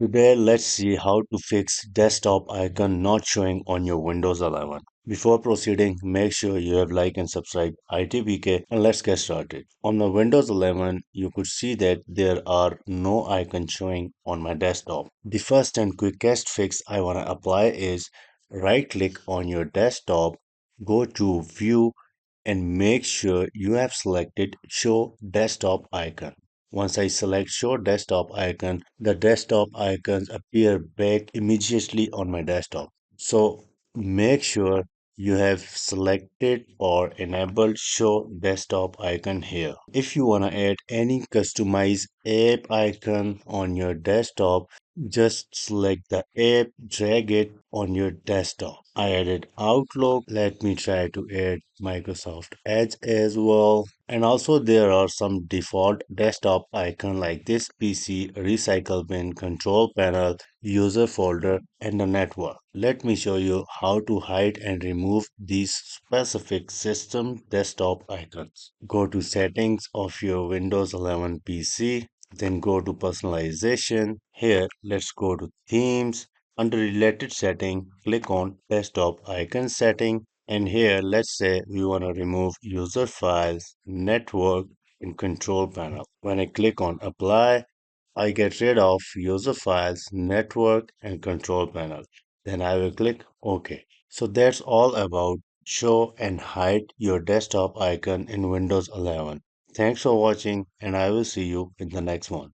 Today, let's see how to fix desktop icon not showing on your Windows 11. Before proceeding, make sure you have like and subscribe ITBK and let's get started. On the Windows 11, you could see that there are no icons showing on my desktop. The first and quickest fix I want to apply is right click on your desktop, go to view and make sure you have selected show desktop icon. Once I select show desktop icon, the desktop icons appear back immediately on my desktop. So make sure you have selected or enabled show desktop icon here. If you want to add any customized app icon on your desktop, just select the app, drag it on your desktop. I added Outlook. Let me try to add Microsoft Edge as well. And also there are some default desktop icon like this PC, recycle bin, control panel, user folder, and the network. Let me show you how to hide and remove these specific system desktop icons. Go to settings of your Windows 11 PC, then go to personalization. Here, let's go to themes. Under related setting, click on desktop icon setting. And here, let's say we want to remove user files, network, and control panel. When I click on apply, I get rid of user files, network, and control panel. Then I will click OK. So that's all about show and hide your desktop icon in Windows 11. Thanks for watching, and I will see you in the next one.